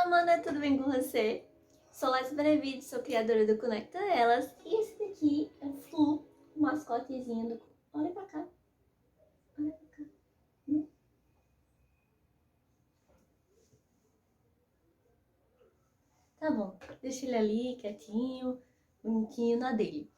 Olá, mana, tudo bem com você? Sou Laís Benevides, sou criadora do Conecta Elas e esse daqui é o Flu, o mascotezinho do... Olha pra cá, olha pra cá. Tá bom, deixa ele ali quietinho, bonitinho na dele.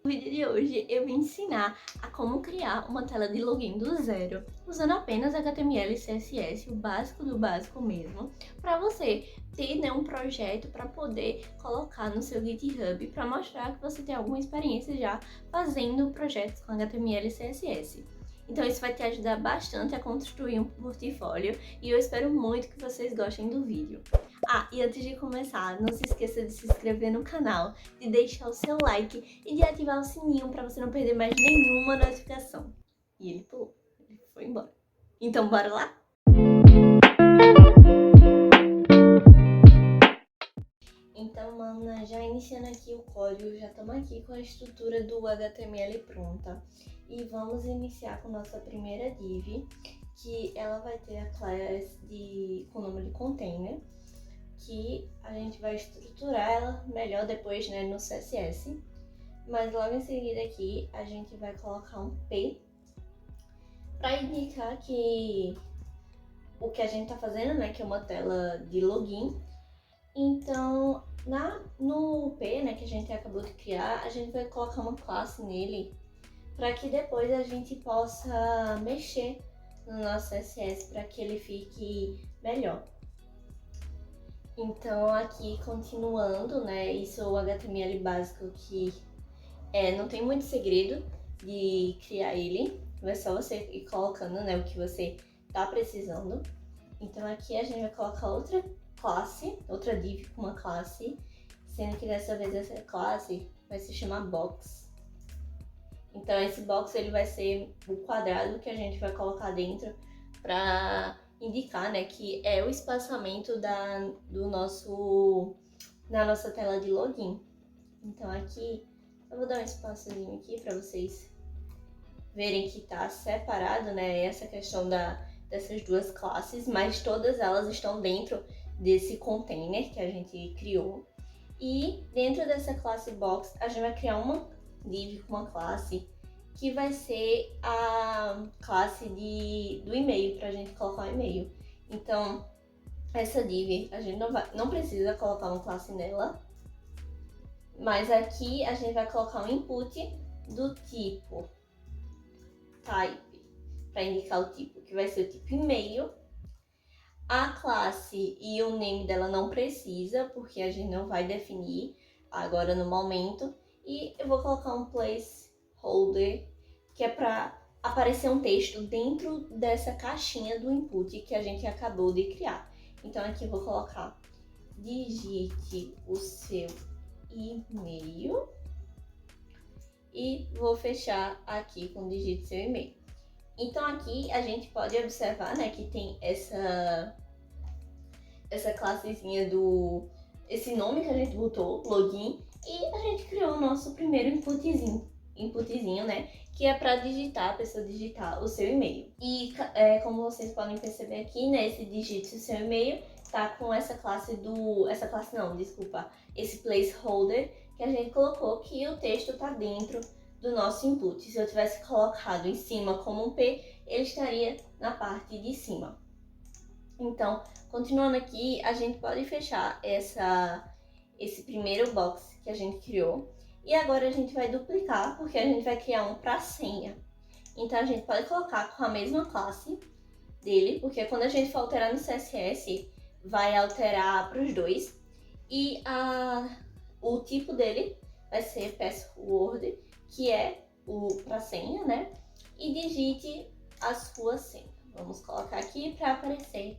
No vídeo de hoje eu vou ensinar a como criar uma tela de login do zero, usando apenas HTML e CSS, o básico do básico mesmo, para você ter, né, um projeto para poder colocar no seu GitHub para mostrar que você tem alguma experiência já fazendo projetos com HTML e CSS. Então isso vai te ajudar bastante a construir um portfólio e eu espero muito que vocês gostem do vídeo. Ah, e antes de começar, não se esqueça de se inscrever no canal, de deixar o seu like e de ativar o sininho para você não perder mais nenhuma notificação. E ele pulou, ele foi embora. Então bora lá? Então, mana, já iniciando aqui o código, já estamos aqui com a estrutura do HTML pronta. E vamos iniciar com nossa primeira div, que ela vai ter a class com o nome de container, que a gente vai estruturar ela melhor depois, né, no CSS. Mas logo em seguida aqui a gente vai colocar um P para indicar que o que a gente tá fazendo, né, que é uma tela de login. Então, no P, né, que a gente acabou de criar, a gente vai colocar uma classe nele para que depois a gente possa mexer no nosso CSS para que ele fique melhor. Então aqui continuando, né, isso é o HTML básico que não tem muito segredo de criar ele, é só você ir colocando, né, o que você tá precisando. Então aqui a gente vai colocar outra classe, outra div com uma classe, sendo que dessa vez essa classe vai se chamar box. Então esse box ele vai ser o quadrado que a gente vai colocar dentro para indicar, né, que é o espaçamento da nossa tela de login. Então aqui eu vou dar um espaçozinho aqui para vocês verem que tá separado, né, essa questão dessas duas classes, mas todas elas estão dentro desse container que a gente criou. E dentro dessa classe box a gente vai criar uma div com uma classe que vai ser a classe do e-mail, para a gente colocar o e-mail. Então, essa div, a gente não precisa colocar uma classe nela, mas aqui a gente vai colocar um input do tipo type, para indicar o tipo, que vai ser o tipo e-mail. A classe e o name dela não precisa, porque a gente não vai definir agora no momento. E eu vou colocar um placeholder, que é para aparecer um texto dentro dessa caixinha do input que a gente acabou de criar. Então aqui eu vou colocar digite o seu e-mail e vou fechar aqui com digite seu e-mail. Então aqui a gente pode observar, né, que tem essa classezinha esse nome que a gente botou, login, e a gente criou o nosso primeiro inputzinho, né, que é para digitar, a pessoa digitar o seu e-mail. E como vocês podem perceber aqui, né, esse digite o seu e-mail tá com essa classe esse placeholder que a gente colocou que o texto tá dentro do nosso input. Se eu tivesse colocado em cima como um P, ele estaria na parte de cima. Então, continuando aqui, a gente pode fechar esse primeiro box que a gente criou. E agora a gente vai duplicar, porque a gente vai criar um para senha. Então, a gente pode colocar com a mesma classe dele, porque quando a gente for alterar no CSS, vai alterar para os dois. E o tipo dele vai ser password, que é o para senha, né? E digite a sua senha. Vamos colocar aqui para aparecer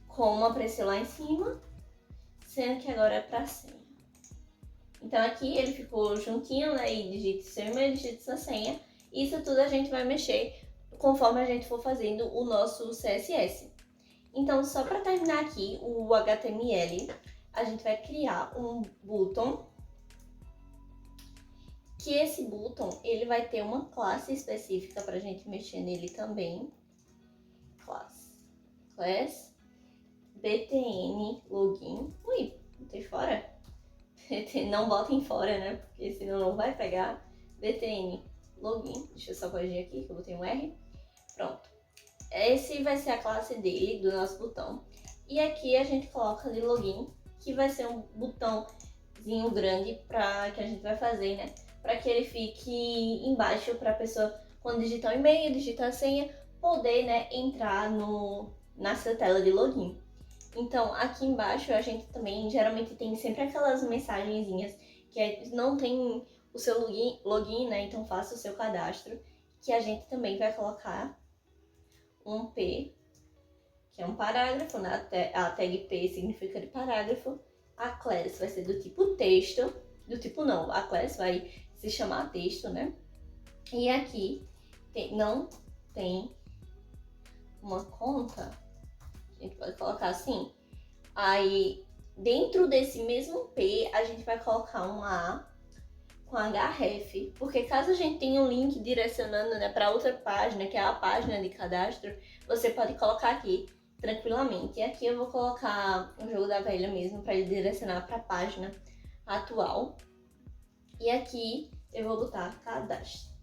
como apareceu lá em cima, sendo que agora é para senha. Então aqui ele ficou juntinho, né? E digite seu e-mail, digite sua senha. Isso tudo a gente vai mexer conforme a gente for fazendo o nosso CSS. Então, só para terminar aqui o HTML, a gente vai criar um button, que esse button ele vai ter uma classe específica para a gente mexer nele também. Class. btn login. Ui, botei fora? Não botem fora, né? Porque senão não vai pegar. btn login. Deixa eu só corrigir aqui que eu botei um R. Pronto. Esse vai ser a classe dele, do nosso botão. E aqui a gente coloca ali login, que vai ser um botãozinho grande para que a gente vai fazer, né? Para que ele fique embaixo para a pessoa, quando digitar o e-mail, digitar a senha, poder, né, entrar nessa tela de login. Então, aqui embaixo a gente também geralmente tem sempre aquelas mensagenzinhas que não tem o seu login, né? Então faça o seu cadastro, que a gente também vai colocar um P, que é um parágrafo, né? A tag P significa de parágrafo. A class vai ser do tipo texto, do tipo não, a class vai se chamar texto, né? E aqui não tem uma conta, a gente pode colocar assim. Aí, dentro desse mesmo P, a gente vai colocar um A com href, porque caso a gente tenha um link direcionando, né, para outra página, que é a página de cadastro, você pode colocar aqui tranquilamente. E aqui eu vou colocar o jogo da velha mesmo, para ele direcionar para a página atual. E aqui eu vou botar cadastro.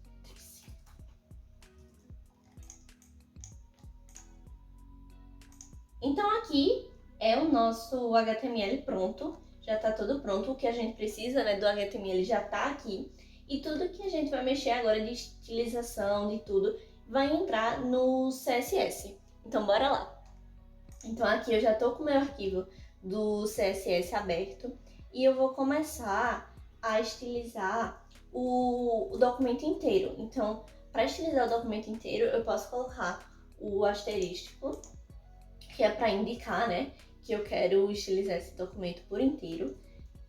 Então aqui é o nosso HTML pronto, já está tudo pronto. O que a gente precisa, né, do HTML já está aqui. E tudo que a gente vai mexer agora de estilização, de tudo, vai entrar no CSS. Então bora lá. Então aqui eu já estou com o meu arquivo do CSS aberto e eu vou começar a estilizar o documento inteiro. Então, para estilizar o documento inteiro, eu posso colocar o asterístico, que é para indicar, né, que eu quero estilizar esse documento por inteiro.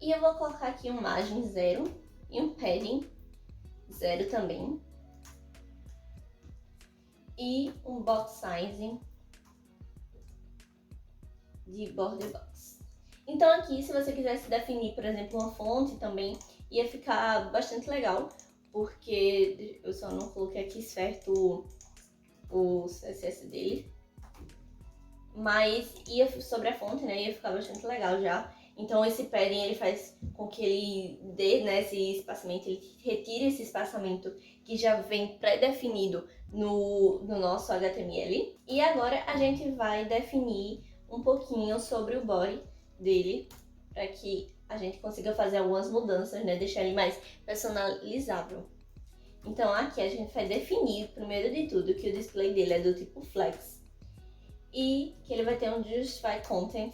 E eu vou colocar aqui um margem 0 e um padding 0 também. E um box size de border box. Então aqui, se você quisesse definir, por exemplo, uma fonte também, ia ficar bastante legal, porque eu só não coloquei aqui certo o CSS dele. Mas ia sobre a fonte, né, ia ficar bastante legal já. Então esse padding ele faz com que ele dê, né, esse espaçamento, ele retire esse espaçamento que já vem pré-definido no nosso HTML. E agora a gente vai definir um pouquinho sobre o body dele, para que a gente consiga fazer algumas mudanças, né, deixar ele mais personalizável. Então aqui a gente vai definir, primeiro de tudo, que o display dele é do tipo flex, e que ele vai ter um justify content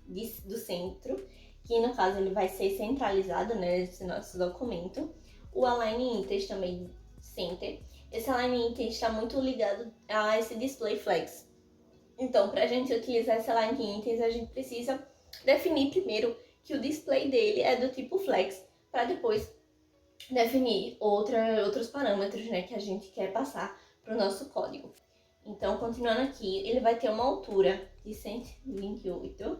do centro, que no caso ele vai ser centralizado, né, nesse nosso documento. O align intent também center. Esse align intent está muito ligado a esse display flex. Então, para a gente utilizar esse align intent, a gente precisa definir primeiro que o display dele é do tipo flex, para depois definir outros parâmetros, né, que a gente quer passar para o nosso código. Então, continuando aqui, ele vai ter uma altura de 128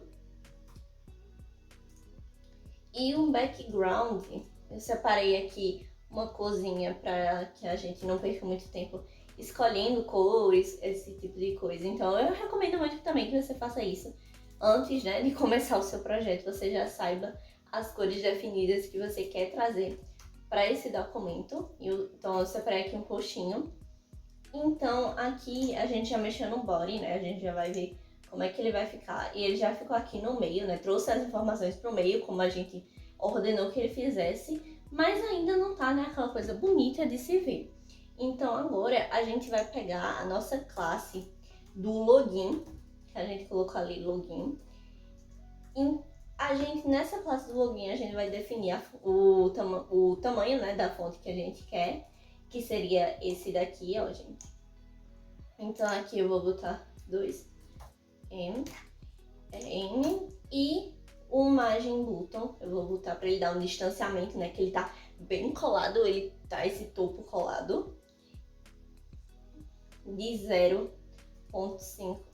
e um background. Eu separei aqui uma corzinha para que a gente não perca muito tempo escolhendo cores, esse tipo de coisa. Então, eu recomendo muito também que você faça isso antes, né, de começar o seu projeto. Você já saiba as cores definidas que você quer trazer para esse documento. Então, eu separei aqui um postinho. Então, aqui a gente já mexeu no body, né? A gente já vai ver como é que ele vai ficar. E ele já ficou aqui no meio, né? Trouxe as informações pro meio, como a gente ordenou que ele fizesse. Mas ainda não tá, né? Aquela coisa bonita de se ver. Então, agora a gente vai pegar a nossa classe do login, que a gente colocou ali, login. E nessa classe do login, a gente vai definir o tamanho, né, da fonte que a gente quer, que seria esse daqui, ó, gente. Então aqui eu vou botar 2M, N, e o margin button, eu vou botar para ele dar um distanciamento, né, que ele tá bem colado, ele tá esse topo colado, de 0,5.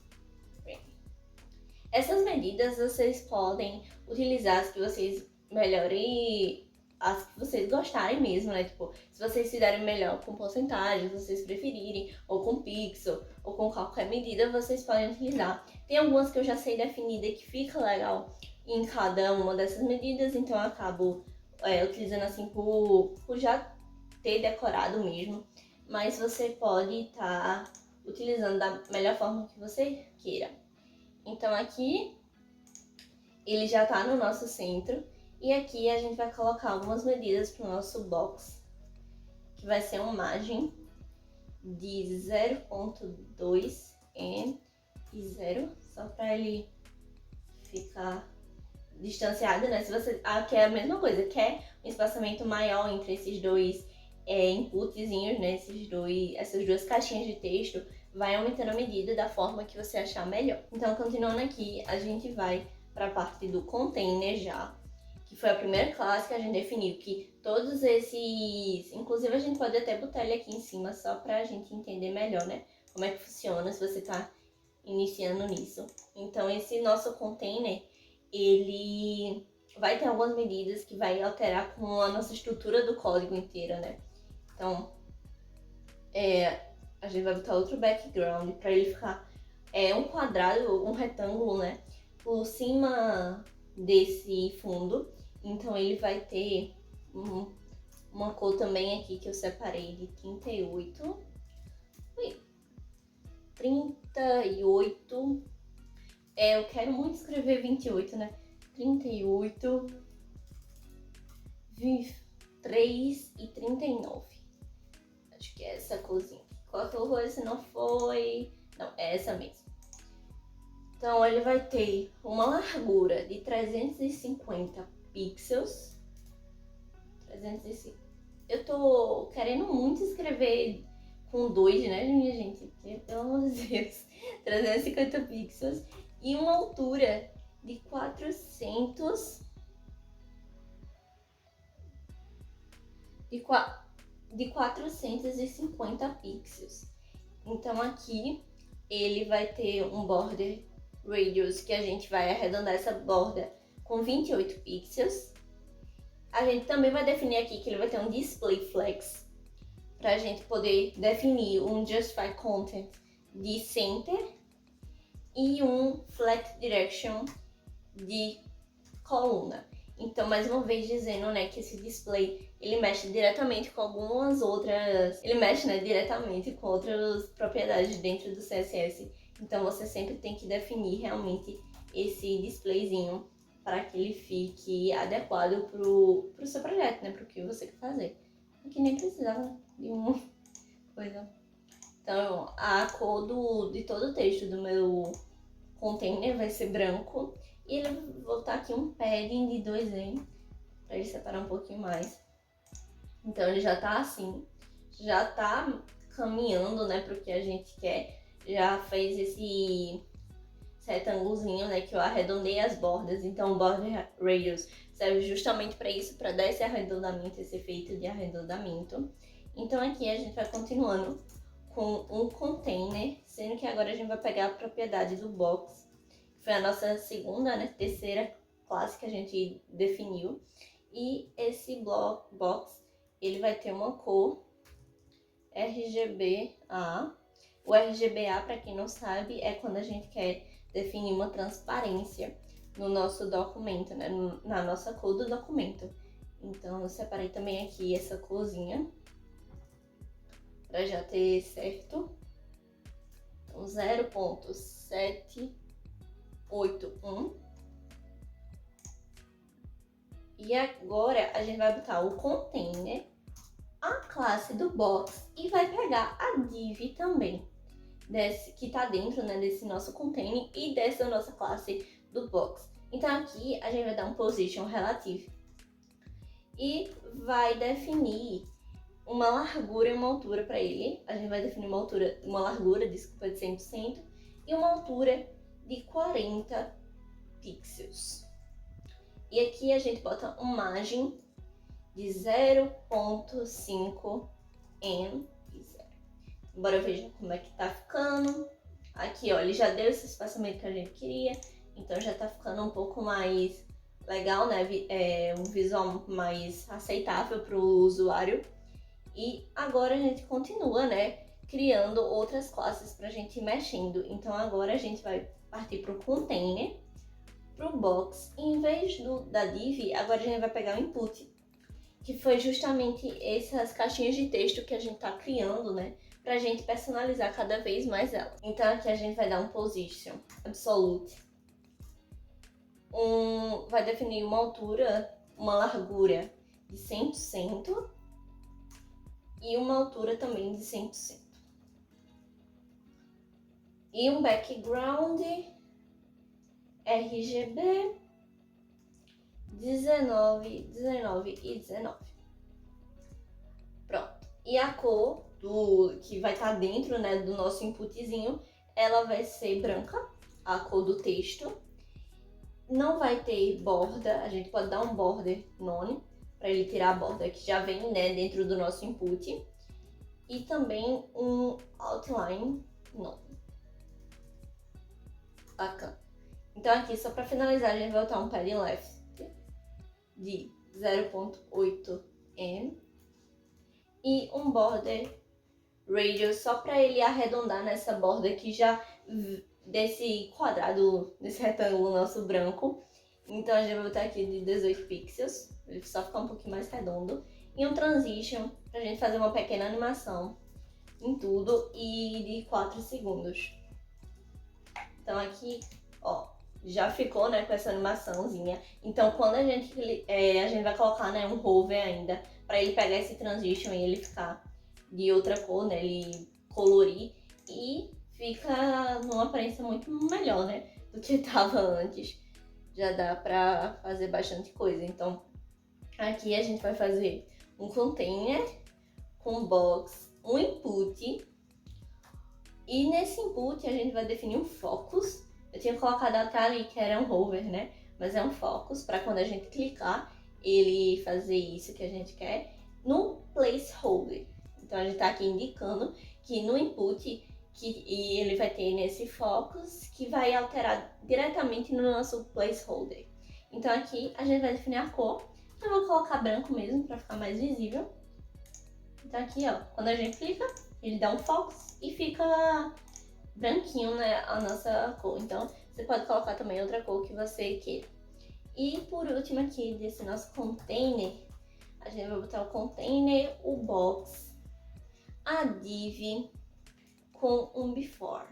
Essas medidas vocês podem utilizar as que vocês melhorem as que vocês gostarem mesmo, né? Tipo, se vocês fizerem melhor com porcentagem, se vocês preferirem, ou com pixel, ou com qualquer medida, vocês podem utilizar. Tem algumas que eu já sei definida que fica legal em cada uma dessas medidas, então eu acabo utilizando assim por já ter decorado mesmo. Mas você pode estar utilizando da melhor forma que você queira. Então aqui ele já tá no nosso centro. E aqui a gente vai colocar algumas medidas para o nosso box, que vai ser uma margem de 0.2 e 0, só para ele ficar distanciado, né? Se você quer a mesma coisa, quer um espaçamento maior entre esses dois inputzinhos, né? Essas duas caixinhas de texto, vai aumentando a medida da forma que você achar melhor. Então, continuando aqui, a gente vai para a parte do container já, que foi a primeira classe que a gente definiu, que todos esses... Inclusive, a gente pode até botar ele aqui em cima, só para a gente entender melhor, né? Como é que funciona, se você está iniciando nisso. Então, esse nosso container, ele vai ter algumas medidas que vai alterar com a nossa estrutura do código inteira, né? Então, a gente vai botar outro background para ele ficar um quadrado, um retângulo, né? Por cima desse fundo. Então, ele vai ter uma cor também aqui que eu separei de 38. 38. Eu quero muito escrever 28, né? 38, 23 e 39. Acho que é essa corzinha. Qualquer coisa não foi... Não, é essa mesmo. Então, ele vai ter uma largura de 350 pixels. 350. Eu tô querendo muito escrever com 2, né, minha gente? Porque, pelo amor de Deus. 350 pixels. E uma altura de 450 pixels. Então aqui ele vai ter um border radius que a gente vai arredondar essa borda com 28 pixels. A gente também vai definir aqui que ele vai ter um display flex para a gente poder definir um justify content de center e um flex direction de coluna. Então, mais uma vez dizendo, né, que esse display, ele mexe diretamente com algumas outras... Ele mexe, né, diretamente com outras propriedades dentro do CSS. Então, você sempre tem que definir realmente esse displayzinho para que ele fique adequado pro seu projeto, né, pro que você quer fazer. Aqui nem precisava de uma coisa. Então, a cor de todo o texto do meu container vai ser branco. E ele vai botar aqui um padding de 2em, para ele separar um pouquinho mais. Então ele já tá assim, já tá caminhando, né, pro que a gente quer. Já fez esse retângulozinho, né, que eu arredondei as bordas. Então o border radius serve justamente para isso, para dar esse arredondamento, esse efeito de arredondamento. Então aqui a gente vai continuando com um container, sendo que agora a gente vai pegar a propriedade do box. Foi a nossa segunda, né, terceira classe que a gente definiu. E esse box, ele vai ter uma cor RGBA. O RGBA, para quem não sabe, é quando a gente quer definir uma transparência no nosso documento, né, na nossa cor do documento. Então, eu separei também aqui essa corzinha, para já ter certo. Então, 0.781. E agora a gente vai botar o container, a classe do box e vai pegar a div também, que tá dentro, né, desse nosso container e dessa nossa classe do box. Então aqui a gente vai dar um position relative e vai definir uma largura e uma altura para ele. A gente vai definir uma largura, desculpa, de 100% e uma altura de 40 pixels. E aqui a gente bota uma margem de 0.5 em 0. Bora ver como é que tá ficando. Aqui, ó, ele já deu esse espaçamento que a gente queria, então já tá ficando um pouco mais legal, né? Um visual mais aceitável para o usuário. E agora a gente continua, né? Criando outras classes para a gente ir mexendo. Então agora a gente vai partir para o container, para o box. E em vez da div, agora a gente vai pegar o input, que foi justamente essas caixinhas de texto que a gente está criando, né? Para a gente personalizar cada vez mais ela. Então aqui a gente vai dar um position absolute. Vai definir uma altura, uma largura de 100% e uma altura também de 100%. E um background RGB 19, 19 e 19. Pronto. E a cor que vai estar dentro, né, do nosso inputzinho, ela vai ser branca, a cor do texto. Não vai ter borda, a gente pode dar um border none, para ele tirar a borda que já vem, né, dentro do nosso input. E também um outline none. Bacana. Então aqui, só para finalizar, a gente vai botar um padding left de 0.8 m e um border radius só para ele arredondar nessa borda que já desse quadrado, desse retângulo nosso branco. Então a gente vai botar aqui de 18 pixels, ele só ficar um pouquinho mais redondo. E um transition pra gente fazer uma pequena animação em tudo e de 4 segundos. Então aqui, ó, já ficou, né, com essa animaçãozinha. Então quando a gente vai colocar, né, um hover ainda, para ele pegar esse transition e ele ficar de outra cor, né, ele colorir e fica numa aparência muito melhor, né, do que tava antes. Já dá pra fazer bastante coisa. Então aqui a gente vai fazer um container com box, um input, e nesse input a gente vai definir um focus. Eu tinha colocado até ali que era um hover, né? Mas é um focus para quando a gente clicar, ele fazer isso que a gente quer no placeholder. Então a gente tá aqui indicando que no input e ele vai ter nesse focus que vai alterar diretamente no nosso placeholder. Então aqui a gente vai definir a cor. Eu vou colocar branco mesmo para ficar mais visível. Então aqui, ó, quando a gente clica, ele dá um focus e fica branquinho, né, a nossa cor. Então você pode colocar também outra cor que você queira. E por último aqui desse nosso container, a gente vai botar o container, o box, a div com um before.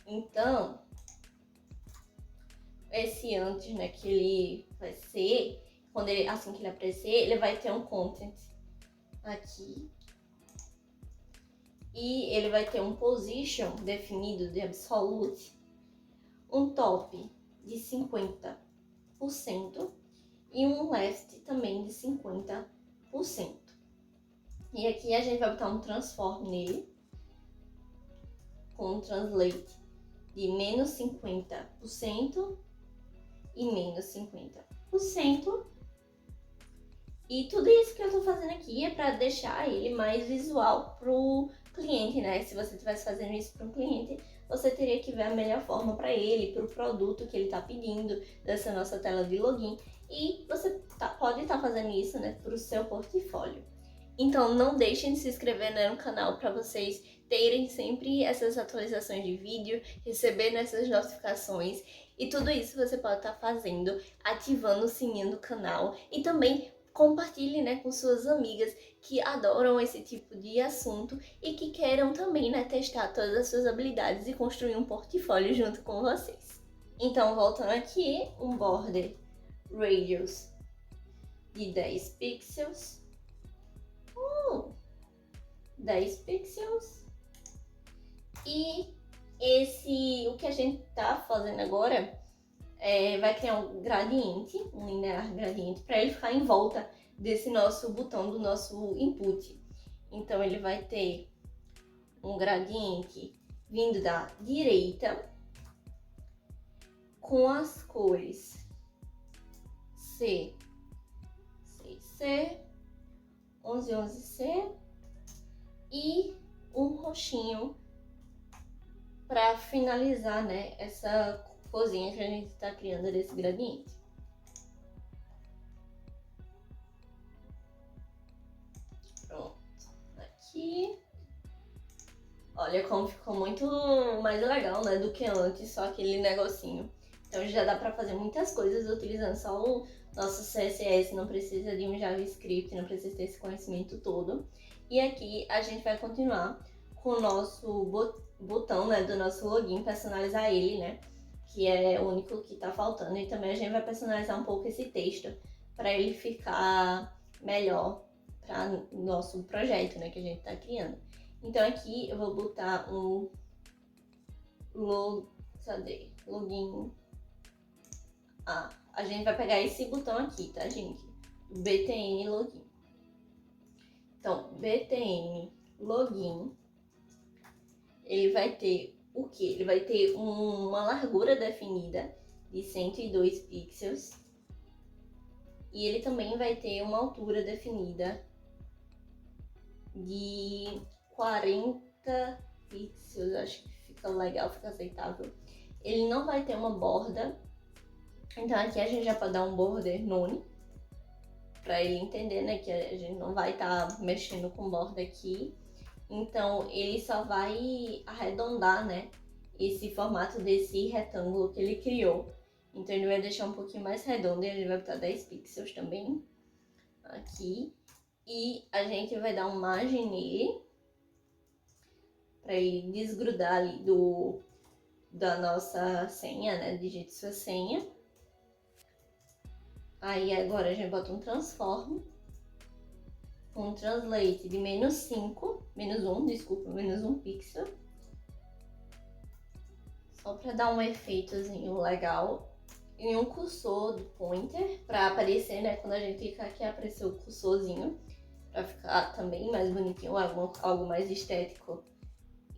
Então, esse antes, né, que ele vai ser, assim que ele aparecer, ele vai ter um content aqui. E ele vai ter um position definido de absolute, um top de 50% e um left também de 50%. E aqui a gente vai botar um transform nele, com um translate de menos 50% e menos 50%. E tudo isso que eu tô fazendo aqui é para deixar ele mais visual pro cliente, né? Se você estivesse fazendo isso para um cliente, você teria que ver a melhor forma para ele, para o produto que ele está pedindo, dessa nossa tela de login. E você pode estar fazendo isso, né, para o seu portfólio. Então não deixem de se inscrever, né, no canal para vocês terem sempre essas atualizações de vídeo, recebendo essas notificações. E tudo isso você pode estar fazendo ativando o sininho do canal e também compartilhe, né, com suas amigas que adoram esse tipo de assunto e que queiram também, né, testar todas as suas habilidades e construir um portfólio junto com vocês. Então, voltando aqui, um border radius de 10 pixels. 10 pixels. E o que a gente tá fazendo agora vai criar um gradiente, um linear gradiente, para ele ficar em volta desse nosso botão do nosso input. Então ele vai ter um gradiente vindo da direita com as cores C, 6C, 11C e um roxinho para finalizar, né, essa corzinha que a gente está criando desse gradiente. Pronto, aqui. Olha como ficou muito mais legal, né, do que antes, só aquele negocinho. Então já dá pra fazer muitas coisas utilizando só o nosso CSS, não precisa de um JavaScript, não precisa ter esse conhecimento todo. E aqui a gente vai continuar com o nosso botão, né, do nosso login, personalizar ele, né, que é o único que tá faltando. E também a gente vai personalizar um pouco esse texto para ele ficar melhor para o nosso projeto, né, que a gente tá criando. Então aqui eu vou botar um login. A gente vai pegar esse botão aqui, tá, gente? BTN Login. Então, BTN Login, ele vai ter o quê? Ele vai ter uma largura definida de 102 pixels. E ele também vai ter uma altura definida de 40 pixels. Acho que fica legal, fica aceitável. Ele não vai ter uma borda. Então aqui a gente já pode dar um border none, para ele entender, né, que a gente não vai estar mexendo com borda aqui. Então ele só vai arredondar, né, esse formato desse retângulo que ele criou. Então ele vai deixar um pouquinho mais redondo e a gente vai botar 10 pixels também aqui. E a gente vai dar uma margem nele, para ele desgrudar ali da nossa senha, né, digite sua senha. Aí agora a gente bota um transform, um translate de menos 1 pixel. Só para dar um efeitozinho legal. E um cursor do pointer, para aparecer, né, quando a gente clicar aqui, aparecer o cursorzinho, para ficar também mais bonitinho, algo mais estético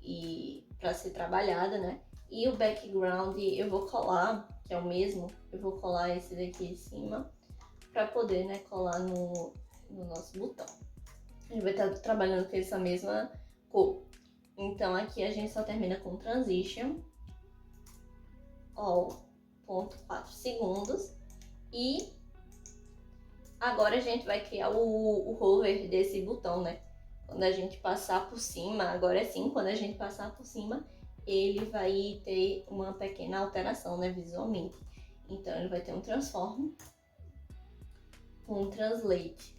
e para ser trabalhado, né. E o background eu vou colar, que é o mesmo, eu vou colar esse daqui em cima, para poder, né, colar no nosso botão. A gente vai estar trabalhando com essa mesma cor. Então aqui a gente só termina com transition, all, 0.4 segundos. E agora a gente vai criar o hover desse botão, né? Quando a gente passar por cima, agora sim, quando a gente passar por cima, ele vai ter uma pequena alteração, né, visualmente. Então ele vai ter um transform, um translate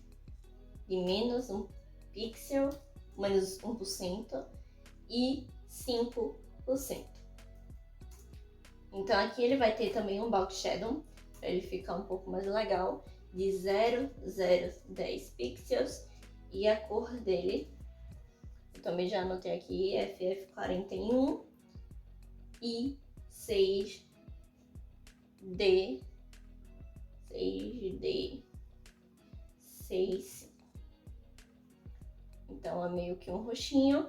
de menos 1 pixel, menos 1% e 5%. Então aqui ele vai ter também um box shadow, para ele ficar um pouco mais legal, de 0,010 pixels. E a cor dele, eu também já anotei aqui, FF41 e 6D. 6. Então é meio que um roxinho.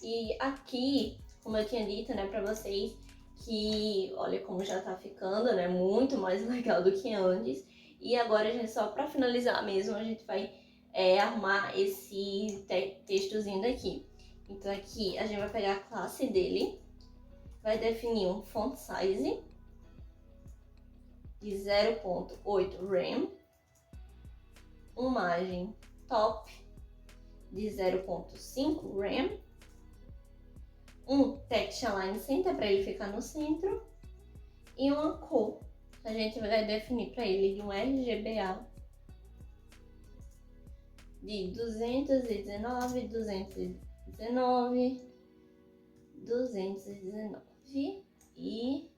E aqui, como eu tinha dito, né, pra vocês, que olha como já tá ficando, né, muito mais legal do que antes. E agora a gente, só pra finalizar mesmo, a gente vai arrumar esse textozinho daqui. Então aqui a gente vai pegar a classe dele, vai definir um font size de 0.8 rem, uma margem top de 0.5 rem, um text align center para ele ficar no centro e uma cor. A gente vai definir para ele de um RGBA de 219, 219, 219 e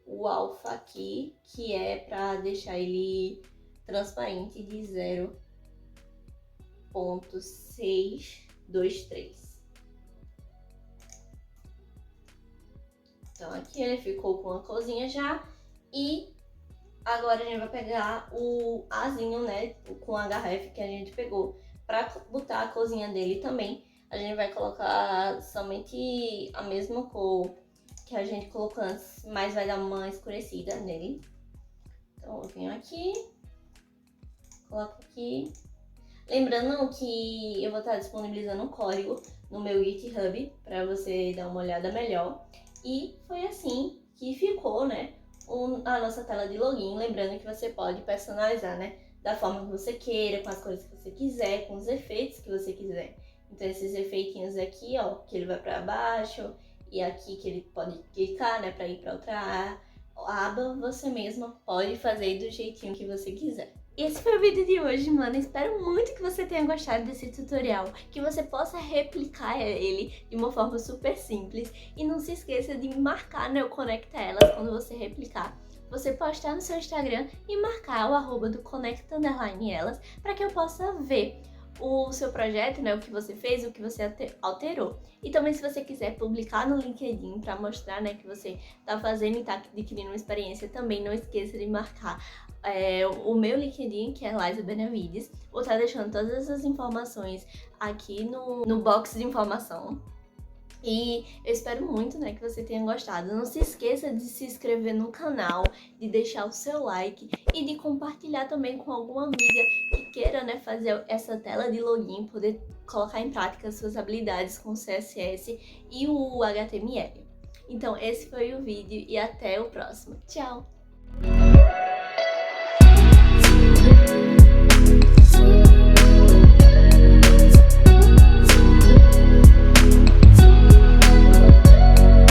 o alfa aqui, que é para deixar ele transparente, de 0.623. Então aqui ele ficou com a corzinha já. E agora a gente vai pegar o azinho, né, com a HF que a gente pegou, para botar a corzinha dele também. A gente vai colocar somente a mesma cor que a gente colocou antes, mas vai dar uma escurecida nele. Então eu venho aqui, coloco aqui. Lembrando que eu vou estar disponibilizando um código no meu GitHub para você dar uma olhada melhor. E foi assim que ficou, né, a nossa tela de login, lembrando que você pode personalizar, né? Da forma que você queira, com as cores que você quiser, com os efeitos que você quiser. Então esses efeitinhos aqui, ó, que ele vai para baixo, e aqui que ele pode clicar, né, para ir para outra aba, você mesma pode fazer do jeitinho que você quiser. E esse foi o vídeo de hoje, mano. Espero muito que você tenha gostado desse tutorial, que você possa replicar ele de uma forma super simples. E não se esqueça de marcar, né, o Conecta Elas quando você replicar. Você postar no seu Instagram e marcar o @ do Conecta_Elas para que eu possa ver o seu projeto, né, o que você fez, o que você alterou. E também se você quiser publicar no LinkedIn para mostrar, né, que você está fazendo e está adquirindo uma experiência, também não esqueça de marcar o meu LinkedIn, que é Liza Benavides. Vou estar deixando todas essas informações aqui no box de informação. E eu espero muito, né, que você tenha gostado. Não se esqueça de se inscrever no canal, de deixar o seu like e de compartilhar também com alguma amiga que queira, né, fazer essa tela de login, poder colocar em prática suas habilidades com o CSS e o HTML. Então esse foi o vídeo e até o próximo. Tchau!